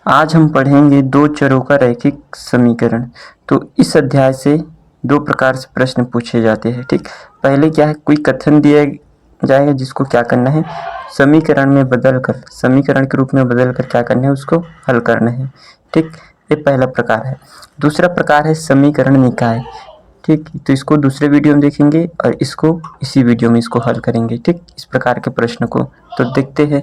आज हम पढ़ेंगे दो चरों का रैखिक समीकरण। तो इस अध्याय से दो प्रकार से प्रश्न पूछे जाते हैं। ठीक, पहले क्या है, कोई कथन दिया जाएगा जिसको क्या करना है, समीकरण में बदल कर, समीकरण के रूप में बदल कर क्या करना है, उसको हल करना है। ठीक, ये पहला प्रकार है। दूसरा प्रकार है समीकरण निकाय। ठीक, तो इसको दूसरे वीडियो में देखेंगे और इसको इसी वीडियो में इसको हल करेंगे। ठीक, इस प्रकार के प्रश्न को तो देखते हैं।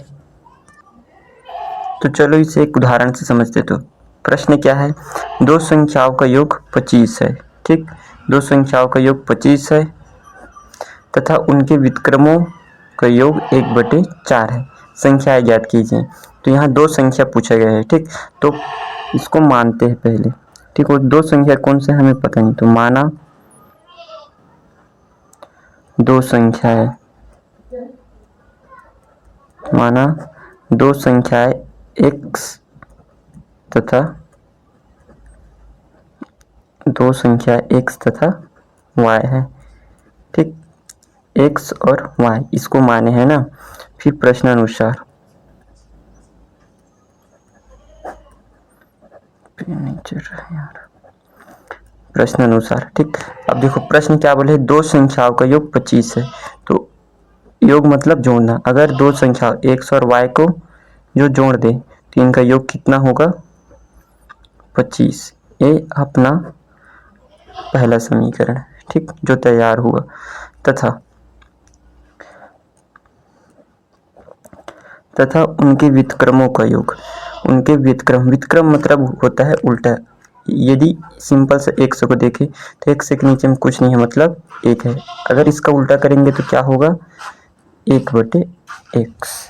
तो चलो इसे एक उदाहरण से समझते। तो प्रश्न क्या है, दो संख्याओं का योग 25 है। ठीक, दो संख्याओं का योग 25 है तथा उनके व्युत्क्रमों का योग 1/4 है। संख्याएं ज्ञात कीजिए। तो यहाँ दो संख्या पूछा गया है। ठीक, तो इसको मानते हैं पहले। ठीक, और दो संख्या कौन से हमें पता नहीं, तो माना दो संख्या है, माना दो संख्याएं x तथा दो संख्या x तथा y है। ठीक, x और y इसको माने हैं ना। फिर प्रश्न अनुसार प्रश्न अनुसार। ठीक, अब देखो प्रश्न क्या बोले, दो संख्याओं का योग 25 है। तो योग मतलब जोड़ना। अगर दो संख्या x और y को जो जोड़ दे तो इनका योग कितना होगा, 25। ये अपना पहला समीकरण, ठीक, जो तैयार हुआ। तथा उनके व्युत्क्रमों का योग, उनके व्युत्क्रम, व्युत्क्रम मतलब होता है उल्टा। यदि सिंपल से x को देखें तो x के नीचे में कुछ नहीं है, मतलब 1 है। अगर इसका उल्टा करेंगे तो क्या होगा, 1/x।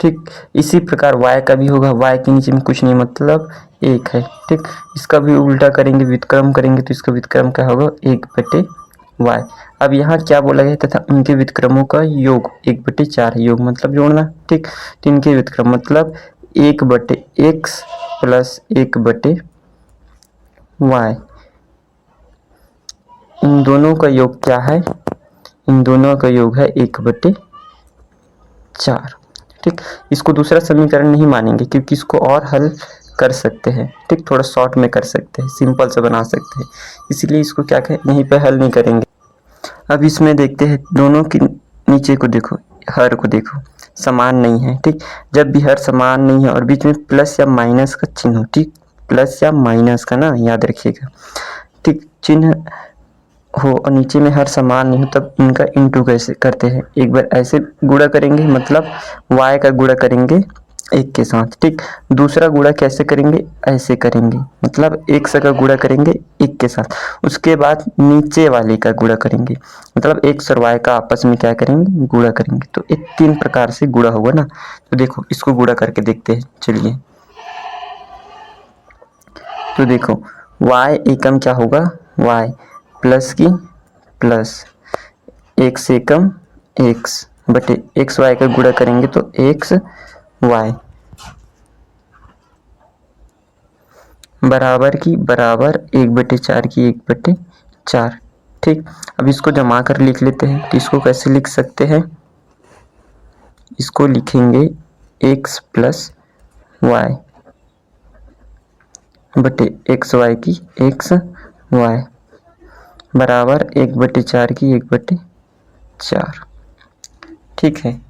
ठीक, इसी प्रकार y का भी होगा, y के नीचे में कुछ नहीं मतलब 1 है। ठीक, इसका भी उल्टा करेंगे, व्युत्क्रम करेंगे तो इसका व्युत्क्रम क्या होगा, 1/y। अब यहाँ क्या बोला गया, तथा उनके व्युत्क्रमों का योग 1/4 है। योग मतलब जोड़ना। ठीक, तो इनके व्युत्क्रम मतलब 1/x प्लस 1/y, इन दोनों का योग क्या है, इन दोनों का योग है 1/4। ठीक, इसको दूसरा समीकरण नहीं मानेंगे क्योंकि इसको और हल कर सकते हैं। ठीक, थोड़ा शॉर्ट में कर सकते हैं, सिंपल से बना सकते हैं, इसलिए इसको क्या कहें, यहीं पे हल नहीं करेंगे। अब इसमें देखते हैं, दोनों के नीचे को देखो, हर को देखो, समान नहीं है। ठीक, जब भी हर समान नहीं है और बीच में प्लस या माइनस का चिन्ह हो, ठीक, प्लस या माइनस का ना याद रखिएगा। ठीक, चिन्ह हो और नीचे में हर समान नहीं हो तब इनका इंटू कैसे करते हैं, एक बार ऐसे गुणा करेंगे, मतलब y का गुणा करेंगे 1 के साथ। ठीक, दूसरा गुणा कैसे करेंगे, ऐसे करेंगे, मतलब x का गुणा करेंगे 1 के साथ। उसके बाद नीचे वाले का गुणा करेंगे, मतलब x और y का आपस में क्या करेंगे, गुणा करेंगे। तो एक 3 प्रकार से गुणा होगा ना। तो देखो इसको गुणा करके देखते हैं। चलिए, तो देखो y एकम क्या होगा, y प्लस की प्लस, 1 से कम x बटे एक्स वाई का गुणा करेंगे तो एक्स वाई बराबर की बराबर 1/4 की 1/4। ठीक, अब इसको जमा कर लिख लेते हैं। तो इसको कैसे लिख सकते हैं, इसको लिखेंगे x प्लस वाई बटे एक्स वाई की एक्स वाई बराबर 1/4 की 1/4। ठीक है,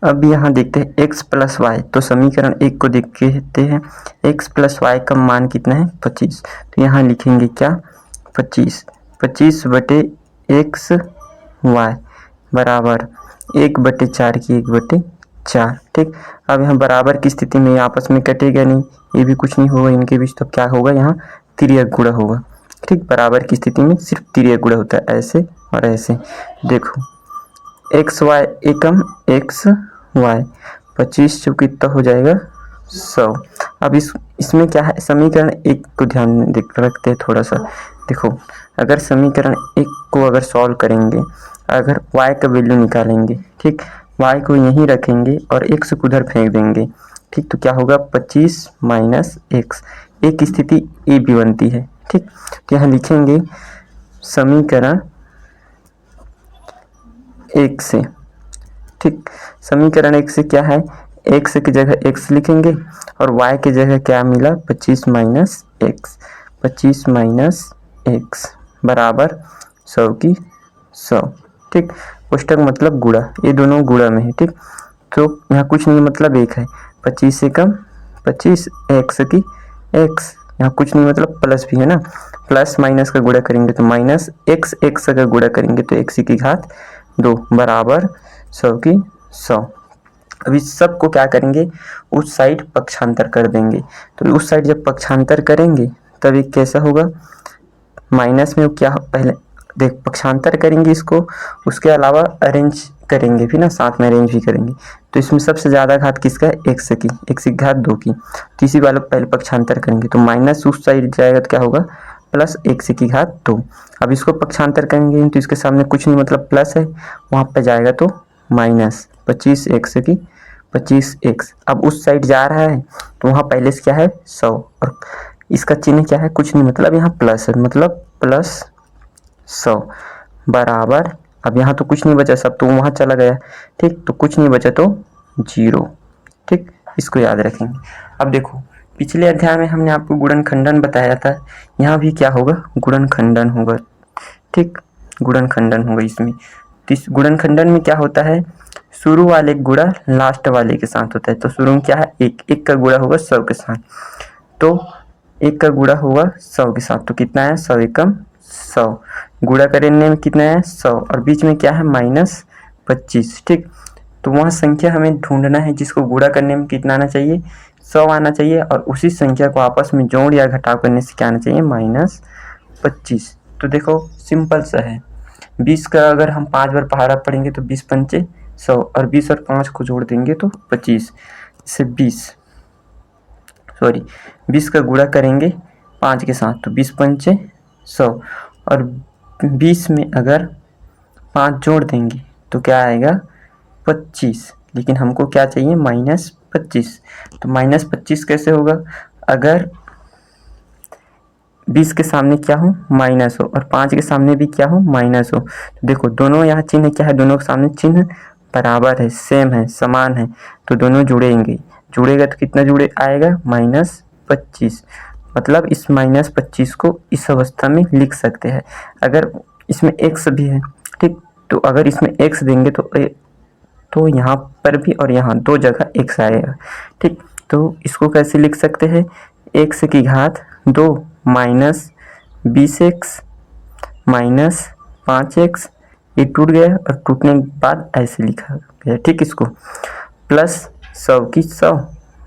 अब यहाँ देखते हैं x प्लस वाई। तो समीकरण 1 को देखते हैं, x प्लस वाई का मान कितना है, 25। तो यहाँ लिखेंगे क्या, 25 बटे एक्स वाई बराबर 1/4 की 1/4। ठीक, अब यहाँ बराबर की स्थिति में आपस में कटेगा नहीं, ये भी कुछ नहीं होगा इनके बीच, तो क्या होगा, यहाँ तिर्यक गुणा होगा। ठीक, बराबर की स्थिति में सिर्फ तिर्यक गुणा होता है, ऐसे और ऐसे। देखो एक्स वाई एकम एक्स वाई, 25 जो कितना हो जाएगा, 100। अब इसमें क्या है, समीकरण 1 को ध्यान में रखते हैं थोड़ा सा। देखो अगर समीकरण 1 को अगर सॉल्व करेंगे, अगर y का वैल्यू निकालेंगे, ठीक, y को यहीं रखेंगे और x को उधर फेंक देंगे। ठीक, तो क्या होगा, 25 माइनस x, एक स्थिति ए भी बनती है। ठीक, तो यहाँ लिखेंगे समीकरण 1 से। ठीक, समीकरण 1 से क्या है, x की जगह x लिखेंगे और y की जगह क्या मिला 25 माइनस एक्स, 25 माइनस एक्स बराबर 100 की 100। ठीक, कोष्टक मतलब गुणा, ये दोनों गुणा में है। ठीक, तो यहाँ कुछ नहीं मतलब एक है, 25 से कम 25 एक्स की एक्स, यहाँ कुछ नहीं मतलब प्लस भी है ना, प्लस माइनस का गुणा करेंगे तो माइनस एक्स, एक्स का गुणा करेंगे तो एक्स की घात 2 बराबर 100 की 100। अब इस सब को क्या करेंगे, उस साइड पक्षांतर कर देंगे। तो उस साइड जब पक्षांतर करेंगे तब ये कैसा होगा, माइनस में क्या पहले देख पक्षांतर करेंगे इसको, उसके अलावा अरेंज करेंगे भी ना, साथ में अरेंज भी करेंगे। तो इसमें सबसे ज़्यादा घात किसका है, एक्स की, एक्स की घात 2 की। तो इसी वाला पहले पक्षांतर करेंगे तो माइनस उस साइड जाएगा तो क्या होगा प्लस एक्स की घात 2। अब इसको पक्षांतर करेंगे तो इसके सामने कुछ नहीं मतलब प्लस है, वहाँ पर जाएगा तो माइनस 25 एक्स की 25 एक्स। अब उस साइड जा रहा है तो वहाँ पहले से क्या है 100 और इसका चिन्ह क्या है, कुछ नहीं मतलब यहाँ प्लस है, मतलब प्लस 100 बराबर, अब यहाँ तो कुछ नहीं बचा, सब तो वहाँ चला गया। ठीक, तो कुछ नहीं बचा तो 0। ठीक, इसको याद रखेंगे। अब देखो पिछले अध्याय में हमने आपको गुणनखंडन बताया था, यहाँ भी क्या होगा गुणनखंडन होगा। ठीक, गुणनखंडन होगा इसमें। तो इस गुणनखंडन में क्या होता है, शुरू वाले गुणा लास्ट वाले के साथ होता है। तो शुरू में क्या है, एक का गुणा होगा 100 के साथ, तो एक का गुणा होगा 100 के साथ, तो कितना है 100 एकम 100, गुणा करने में कितना है 100 और बीच में क्या है माइनस 25। ठीक, तो वहाँ संख्या हमें ढूंढना है जिसको गुणा करने में कितना आना चाहिए 100 आना चाहिए, और उसी संख्या को आपस में जोड़ या घटाव करने से क्या आना चाहिए माइनस 25। तो देखो सिंपल सा है, 20 का अगर हम 5 बार पहाड़ा पढ़ेंगे तो 20 पंचे 100 और 20 और 5 को जोड़ देंगे तो 25 से 20 का गुणा करेंगे 5 के साथ तो 20 पंचे 100 और 20 में अगर 5 जोड़ देंगे तो क्या आएगा 25, लेकिन हमको क्या चाहिए माइनस 25। तो माइनस 25 कैसे होगा, अगर 20 के सामने क्या हो माइनस हो और 5 के सामने भी क्या हो माइनस हो। तो देखो दोनों यहाँ चिन्ह क्या है, दोनों के सामने चिन्ह बराबर है, सेम है, समान है, तो दोनों जुड़ेंगे, जुड़ेगा तो कितना जुड़े आएगा माइनस 25। मतलब इस माइनस 25 को इस अवस्था में लिख सकते हैं। अगर इसमें x भी है, ठीक, तो अगर इसमें x देंगे तो यहाँ पर भी और यहाँ दो जगह x आएगा। ठीक, तो इसको कैसे लिख सकते हैं, x की घात 2 माइनस 20x माइनस 5x, ये टूट गया और टूटने के बाद ऐसे लिखा गया। ठीक, इसको प्लस 100 की 100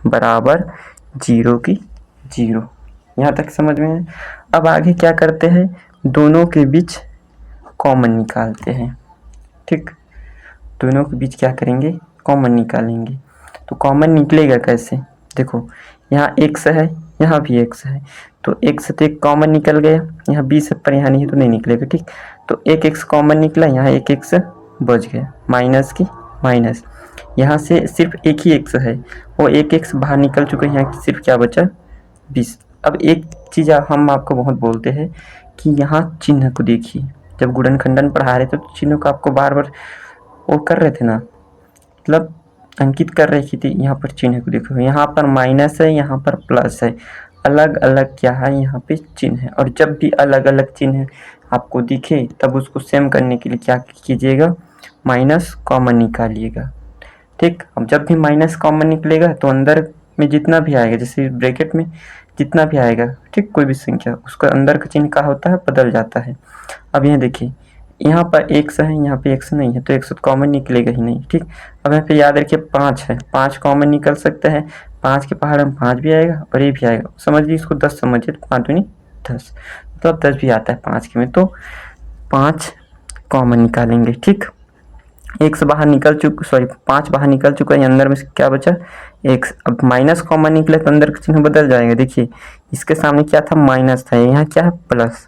बराबर 0 की 0। यहाँ तक समझ में है। अब आगे क्या करते हैं, दोनों के बीच कॉमन निकालते हैं। ठीक, दोनों के बीच क्या करेंगे कॉमन निकालेंगे। तो कॉमन निकलेगा कैसे, देखो यहाँ x है, यहाँ भी x है, तो x से तो एक कॉमन निकल गया, यहाँ 20 पर यहाँ नहीं तो नहीं निकलेगा। ठीक, तो एक x कॉमन निकला, यहाँ एक x बच गया, माइनस की माइनस, यहाँ से सिर्फ एक ही x है, वो एक x बाहर निकल चुका है, यहाँ सिर्फ क्या बचा 20। अब एक चीज़ हम आपको बहुत बोलते हैं कि यहाँ चिन्ह को देखिए, जब गुणनखंडन पढ़ा रहे थे तो चिन्ह को आपको बार बार वो कर रहे थे ना, मतलब अंकित कर रही थी। यहाँ पर चिन्ह को देखो, यहाँ पर माइनस है, यहाँ पर प्लस है, अलग अलग क्या है यहाँ पे चिन्ह है। और जब भी अलग अलग चिन्ह आपको दिखे तब उसको सेम करने के लिए क्या कीजिएगा, माइनस कॉमन निकालिएगा। ठीक, अब जब भी माइनस कॉमन निकलेगा तो अंदर में जितना भी आएगा, जैसे ब्रैकेट में जितना भी आएगा, ठीक, कोई भी संख्या, उसका अंदर का चिन्ह क्या होता है बदल जाता है। अब यहाँ देखिए, यहाँ पर x है, यहाँ पे x नहीं है, तो x तो कॉमन निकलेगा ही नहीं। ठीक, अब यहाँ पे याद रखिए 5 है, 5 कॉमन निकल सकते हैं, 5 के पहाड़ में 5 भी आएगा और ये भी आएगा, समझ लीजिए इसको 10 समझिए, तो 5 दूनी 10, तो अब 10 भी आता है 5 के में, तो 5 कॉमन निकालेंगे। ठीक, x बाहर निकल चुका, 5 बाहर निकल चुका है, अंदर में क्या बचा x। अब माइनस कॉमन निकले तो अंदर का चिन्ह बदल जाएगा। देखिए इसके सामने क्या था माइनस था, यहाँ क्या है प्लस।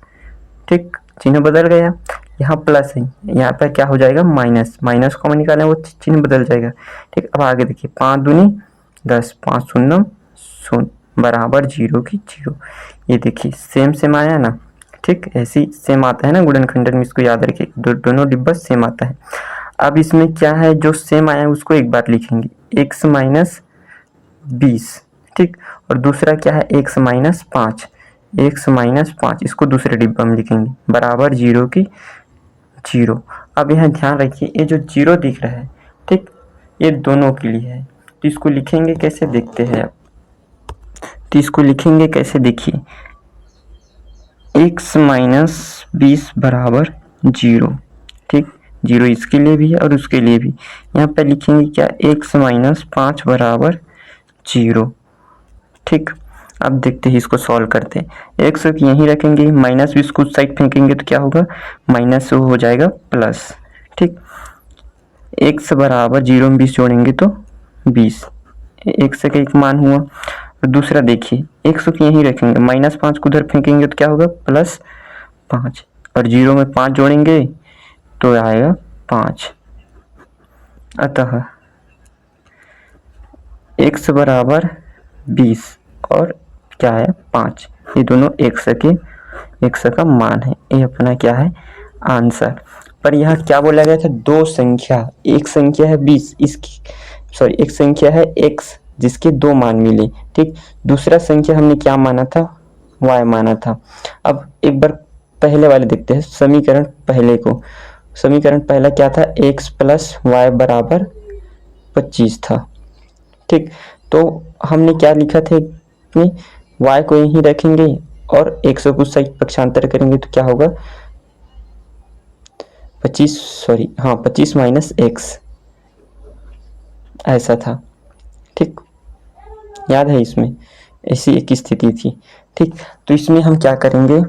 ठीक, चिन्ह बदल गया, यहाँ प्लस है, यहाँ पर क्या हो जाएगा माइनस, माइनस कॉमन निकालें वो चिन्ह बदल जाएगा। ठीक, अब आगे देखिए 5 दूनी 10, 5 शून्य 0 बराबर 0 की 0। ये देखिए सेम सेम आया ना। ठीक, ऐसे ही सेम आता है ना गुणनखंडन में, इसको याद रखिए, दोनों डिब्बा सेम आता है। अब इसमें क्या है, जो सेम आया उसको एक बार लिखेंगे, x माइनस 20, ठीक। और दूसरा क्या है x माइनस 5, x माइनस 5, इसको दूसरे डिब्बा में लिखेंगे बराबर 0 की 0। अब यहाँ ध्यान रखिए ये जो 0 दिख रहा है, ठीक, ये दोनों के लिए है, तो इसको लिखेंगे कैसे देखते हैं आप। तो इसको लिखेंगे कैसे देखिए, x माइनस 20 बराबर 0, ठीक। 0 इसके लिए भी है और उसके लिए भी। यहाँ पे लिखेंगे क्या, x माइनस 5 बराबर 0, ठीक। अब देखते हैं इसको सॉल्व करते हैं। x यहीं रखेंगे, माइनस 20 को उस साइड फेंकेंगे तो क्या होगा, माइनस हो जाएगा प्लस, ठीक। x बराबर 0 में 20 जोड़ेंगे तो 20, x का एक मान हुआ। और दूसरा देखिए, x को यहीं रखेंगे, माइनस 5 को उधर फेंकेंगे तो क्या होगा, प्लस 5, और 0 में 5 जोड़ेंगे तो आएगा 5। अतः x बराबर 20 और क्या है 5, ये दोनों x का मान है। ये अपना क्या है, आंसर। पर यहाँ क्या बोला गया था, दो संख्या, एक संख्या है 20, इसकी सॉरी एक संख्या है x जिसके दो मान मिले, ठीक। दूसरा संख्या हमने क्या माना था, y माना था। अब एक बार पहले वाले देखते हैं, समीकरण पहले को। समीकरण पहला क्या था, x प्लस वाई बराबर 25 था, ठीक। तो हमने क्या लिखा था कि y को यहीं रखेंगे और x को उस साइड पक्षांतर करेंगे तो क्या होगा, 25 माइनस x, ऐसा था, ठीक। याद है, इसमें ऐसी एक स्थिति थी, ठीक। तो इसमें हम क्या करेंगे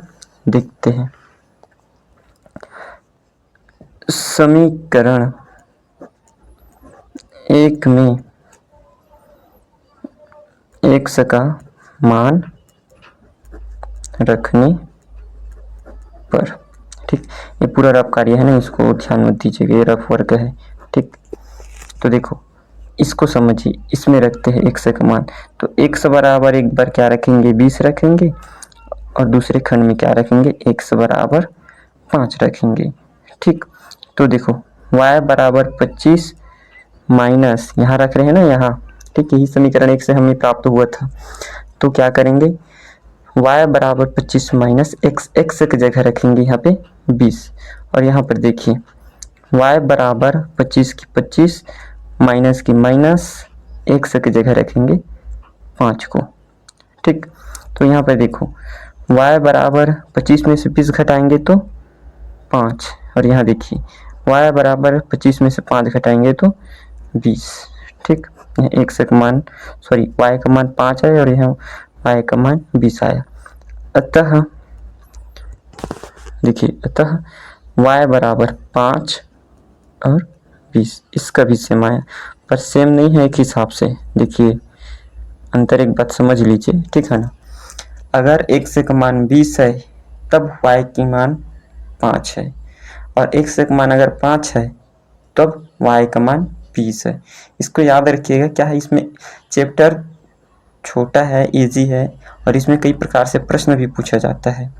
देखते हैं। समीकरण 1 में x का मान रखने पर, ठीक। ये पूरा रफ कार्य है ना, इसको ध्यान मत दीजिएगा, ये रफ वर्क है, ठीक। तो देखो इसको समझिए, इसमें रखते हैं x का मान, तो x बराबर एक बार क्या रखेंगे, 20 रखेंगे, और दूसरे खंड में क्या रखेंगे, x बराबर 5 रखेंगे, ठीक। तो देखो y बराबर 25 माइनस, यहाँ रख रहे हैं ना यहाँ, ठीक। यही समीकरण 1 से हमें प्राप्त हुआ था। तो क्या करेंगे, y बराबर 25 माइनस x की जगह रखेंगे यहाँ पे 20, और यहाँ पर देखिए y बराबर 25 की 25 माइनस की माइनस, x की जगह रखेंगे 5 को, ठीक। तो यहाँ पर देखो y बराबर 25 में से 20 घटाएंगे तो 5, और यहाँ देखिए y बराबर 25 में से 5 घटाएंगे तो 20, ठीक। x का मान y का मान 5 आया और यहाँ y का मान 20 आया। अतः देखिए, अतः y बराबर 5 और 20, इसका भी सेम आया, पर सेम नहीं है एक हिसाब से। देखिए अंतर, एक बात समझ लीजिए, ठीक है ना। अगर x का मान 20 है तब y की मान 5 है, और x का मान अगर 5 है तब y का मान 20 है। इसको याद रखिएगा, क्या है, इसमें चैप्टर छोटा है, इजी है, और इसमें कई प्रकार से प्रश्न भी पूछा जाता है,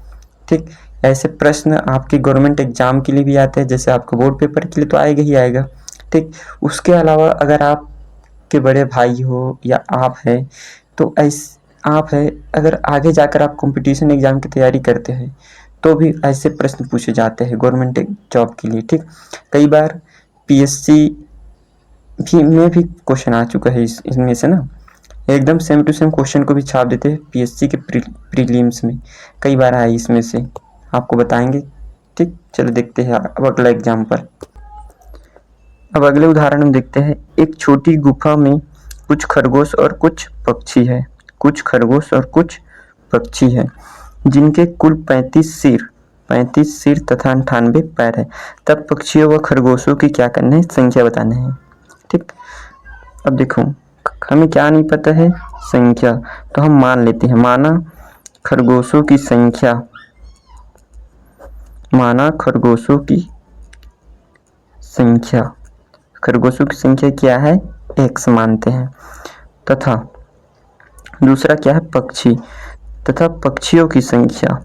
ठीक। ऐसे प्रश्न आपके गवर्नमेंट एग्जाम के लिए भी आते हैं, जैसे आपको बोर्ड पेपर के लिए तो आएगा ही आएगा, ठीक। उसके अलावा अगर आप के बड़े भाई हो या आप है, तो अगर आगे जाकर आप कंपटीशन एग्जाम की तैयारी करते हैं तो भी ऐसे प्रश्न पूछे जाते हैं गवर्नमेंट जॉब के लिए, ठीक। कई बार पीएससी में भी क्वेश्चन आ चुका है इसमें से ना, एकदम सेम टू सेम क्वेश्चन को भी छाप देते हैं पीएससी के प्रीलिम्स में, कई बार आए इसमें से, आपको बताएंगे, ठीक। चलो देखते हैं अब अगला एग्जाम्पल। अब अगले उदाहरण में देखते हैं, एक छोटी गुफा में कुछ खरगोश और कुछ पक्षी है, कुछ खरगोश और कुछ पक्षी है जिनके कुल 35 सिर तथा 98 पैर है। तब पक्षियों व खरगोशों की क्या करना है, संख्या बताना है, ठीक। अब देखो हमें क्या नहीं पता है, संख्या, तो हम मान लेते हैं, माना खरगोशों की संख्या, खरगोशों की संख्या क्या है, x मानते हैं, तथा दूसरा क्या है, पक्षी, तथा पक्षियों की संख्या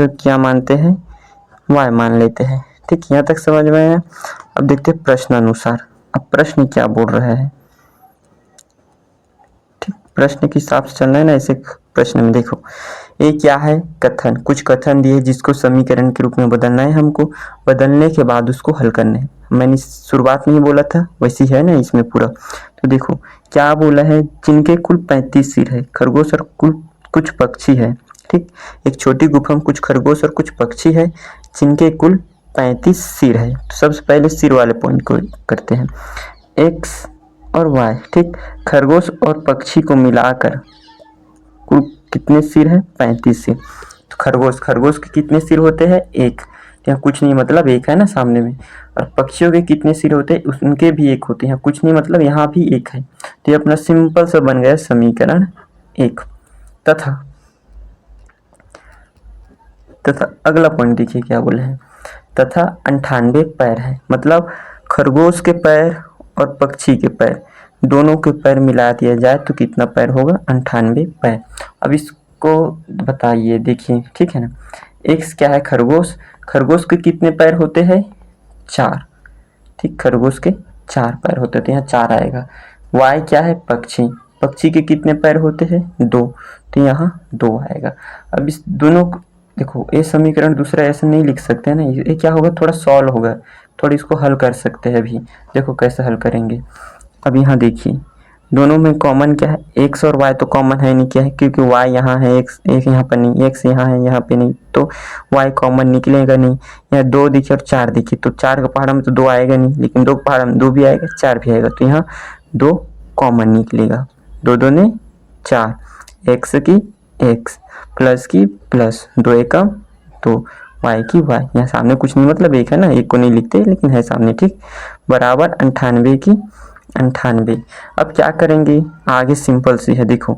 क्या मानते हैं, y मान लेते हैं। ठीक, यहाँ तक समझ में आया। अब देखते हैं प्रश्न अनुसार। अब प्रश्न क्या बोल रहा है। ठीक, प्रश्न के हिसाब से चलना है ना। ऐसे प्रश्न में देखो, ये क्या है, कथन, कुछ कथन दिए जिसको समीकरण के रूप में बदलना है हमको। बदलने के बाद उसको हल करना है। मैंने शुरुआत में ही बोला था, वैसी है ना इसमें पूरा। तो देखो क्या बोला है, जिनके कुल 35 सिर है, खरगोश और कुल कुछ पक्षी है। ठीक, एक छोटी गुफा में कुछ खरगोश और कुछ पक्षी है जिनके कुल 35 सिर है। तो सबसे पहले सिर वाले पॉइंट को करते हैं, एक्स और वाई। ठीक, खरगोश और पक्षी को मिलाकर कुल कितने सिर है, 35 सिर। तो खरगोश के कितने सिर होते हैं, एक। यहाँ कुछ नहीं मतलब एक है ना सामने में। और पक्षियों के कितने सिर होते हैं, उनके भी एक होते हैं। कुछ नहीं मतलब यहाँ भी एक है। तो ये अपना सिंपल सा बन गया समीकरण 1। तथा अगला पॉइंट देखिए क्या बोले हैं, तथा 98 पैर है। मतलब खरगोश के पैर और पक्षी के पैर, दोनों के पैर मिला दिया जाए तो कितना पैर होगा, 98 पैर। अब इसको बताइए, देखिए ठीक है ना। एक्स क्या है, खरगोश के कितने पैर होते हैं, 4। ठीक, खरगोश के 4 पैर होते हैं, तो यहाँ 4 आएगा। वाई क्या है, पक्षी के कितने पैर होते हैं, 2, तो यहाँ 2 आएगा। अब इस दोनों देखो, ये समीकरण दूसरा ऐसे नहीं लिख सकते हैं ना। ये क्या होगा, थोड़ा सॉल्व होगा, थोड़ा इसको हल कर सकते हैं अभी। देखो कैसे हल करेंगे। अब यहाँ देखिए, दोनों में कॉमन क्या है, एक्स और वाई तो कॉमन है नहीं, क्या है, क्योंकि वाई यहाँ है, एक्स एक यहाँ पर नहीं, एक्स यहाँ है यहाँ पे नहीं, तो वाई कॉमन निकलेगा नहीं। यहाँ 2 दिखे और 4 दिखे, तो 4 का पहाड़ा में तो 2 आएगा नहीं, लेकिन 2 का पहाड़ा में 2 भी आएगा, 4 भी आएगा, तो यहाँ 2 कॉमन निकलेगा। 2 दूने 4, एक्स की एक्स, प्लस की प्लस, 2 एकम 2, वाई की वाई। यहाँ सामने कुछ नहीं मतलब एक है ना, एक को नहीं लिखते लेकिन है सामने। ठीक, बराबर 98 की 98। अब क्या करेंगे आगे, सिंपल सी है। देखो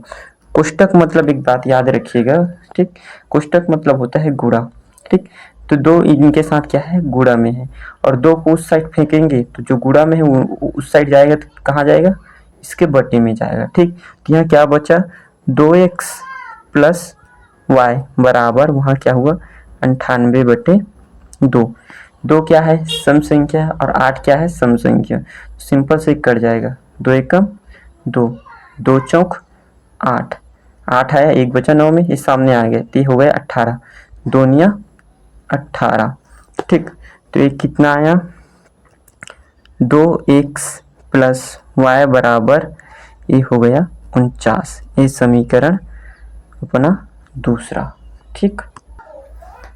कोष्टक मतलब एक बात याद रखिएगा। ठीक, कोष्टक मतलब होता है गुणा। ठीक, तो 2 इनके साथ क्या है, गुणा में है, और 2 को उस साइड फेंकेंगे तो जो गुणा में है वो उस साइड जाएगा, तो कहाँ जाएगा, इसके बटे में जाएगा। ठीक, तो यहाँ क्या बचा, 2x प्लस वाई बराबर, वहाँ क्या हुआ, 98/2। 2 क्या है, सम संख्या, और 8 क्या है, सम संख्या। सिंपल से कट जाएगा, 2 एकम 2, 2 चौक 8, 8 आया, 1 बचा 9 में, ये सामने आ गया, तो हो गया 18, 2 निया 18। ठीक, तो ये कितना आया, 2x प्लस वाई बराबर, ये हो गया 49। ये समीकरण अपना दूसरा। ठीक,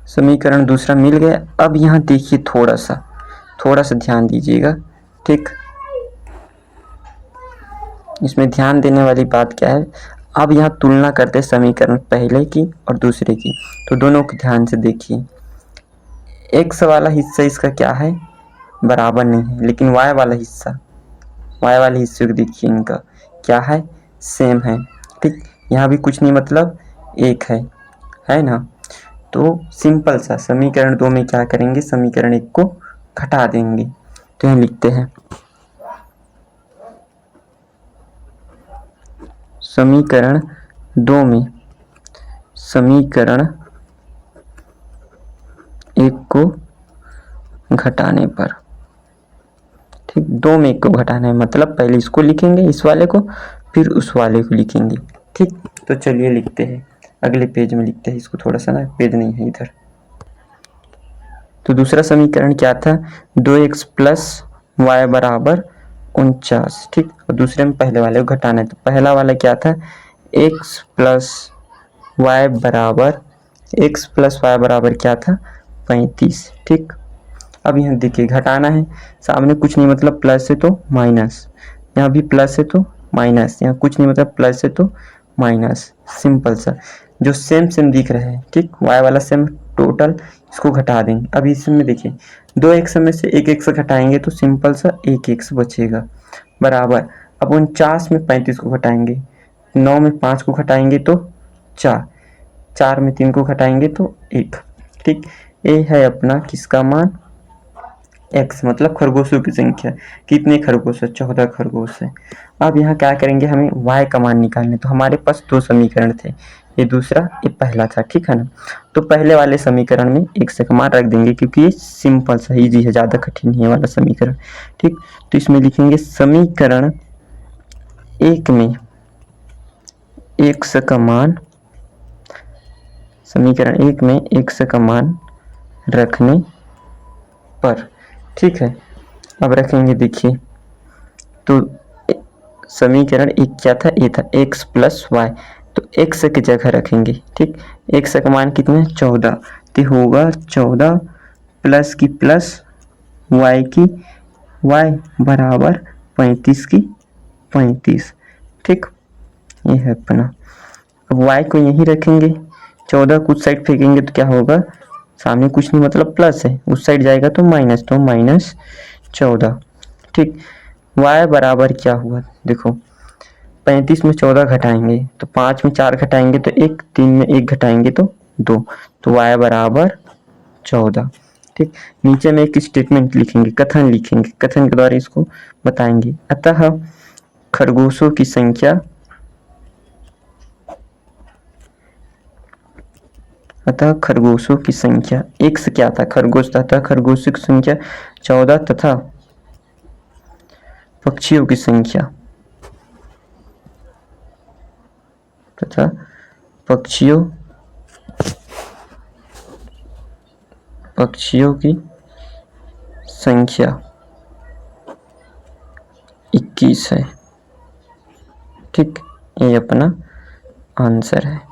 समीकरण दूसरा मिल गया। अब यहाँ देखिए थोड़ा सा ध्यान दीजिएगा। ठीक, इसमें ध्यान देने वाली बात क्या है, अब यहाँ तुलना करते समीकरण पहले की और दूसरे की, तो दोनों को ध्यान से देखिए। एक्स वाला हिस्सा इसका क्या है, बराबर नहीं है, लेकिन वाई वाले हिस्से को देखिए, इनका क्या है, सेम है। ठीक, यहाँ भी कुछ नहीं मतलब एक है ना। तो सिंपल सा समीकरण 2 में क्या करेंगे, समीकरण 1 को घटा देंगे। तो यहाँ लिखते हैं, समीकरण 2 में समीकरण 1 को घटाने पर, ठीक, 2 में 1 को घटाना है, मतलब पहले इसको लिखेंगे, इस वाले को, फिर उस वाले को लिखेंगे। ठीक, तो चलिए लिखते हैं, अगले पेज में लिखते हैं इसको, थोड़ा सा ना पेज नहीं है इधर। तो दूसरा समीकरण क्या था, 2x प्लस वाई बराबर 49। ठीक, और दूसरे में पहले वाले को घटाना है, तो पहला वाला क्या था, x प्लस वाई बराबर क्या था, 35। ठीक, अब यहाँ देखिए घटाना है, सामने कुछ नहीं मतलब प्लस है तो माइनस, यहाँ भी प्लस है तो माइनस, यहाँ कुछ नहीं मतलब प्लस है तो माइनस। सिंपल सा जो सेम दिख रहा है। ठीक, y वाला सेम, टोटल इसको घटा देंगे। अब इसमें देखिए 2x में से 1x घटाएंगे तो सिंपल सा 1x बचेगा, बराबर। अब 49 में 35 को घटाएंगे, 9 में 5 को घटाएंगे तो 4, 4 में 3 को घटाएंगे तो 1। ठीक, ये है अपना किसका मान, x, मतलब खरगोशों की संख्या। कितने खरगोश है, 14 खरगोश है। अब यहाँ क्या करेंगे, हमें y का मान निकालना है। तो हमारे पास 2 समीकरण थे, ये दूसरा, ये पहला था, ठीक है ना। तो पहले वाले समीकरण में x का मान रख देंगे क्योंकि ये सिंपल सा इजी है, ज़्यादा कठिन नहीं है वाला समीकरण, ठीक। तो इसमें लिखेंगे समीकरण एक में x का मान, समीकरण एक में x का मान रखने पर, ठीक है। अब रखेंगे, देखिए तो समीकरण एक क्या था, ये था x प्लस वाई, तो x की जगह रखेंगे, ठीक। x का मान कितना है 14, तो होगा 14 प्लस की प्लस y की y बराबर 35 की 35, ठीक। ये है अपना। अब y को यहीं रखेंगे, 14 कुछ साइड फेंकेंगे तो क्या होगा, सामने कुछ नहीं मतलब प्लस है, उस साइड जाएगा तो माइनस, तो माइनस 14, ठीक। y बराबर क्या हुआ, देखो 35 में 14 घटाएंगे तो 5 में 4 घटाएंगे तो 1, 3 में 1 घटाएंगे तो 2, तो y बराबर 14, ठीक। नीचे में एक स्टेटमेंट लिखेंगे, कथन लिखेंगे, कथन के द्वारा इसको बताएंगे। अतः खरगोशों की संख्या, अतः खरगोशों की संख्या, x क्या था, खरगोश था, अतः खरगोशों की संख्या 14 तथा पक्षियों की संख्या, तथा पक्षियों की संख्या 21 है, ठीक। ये अपना आंसर है।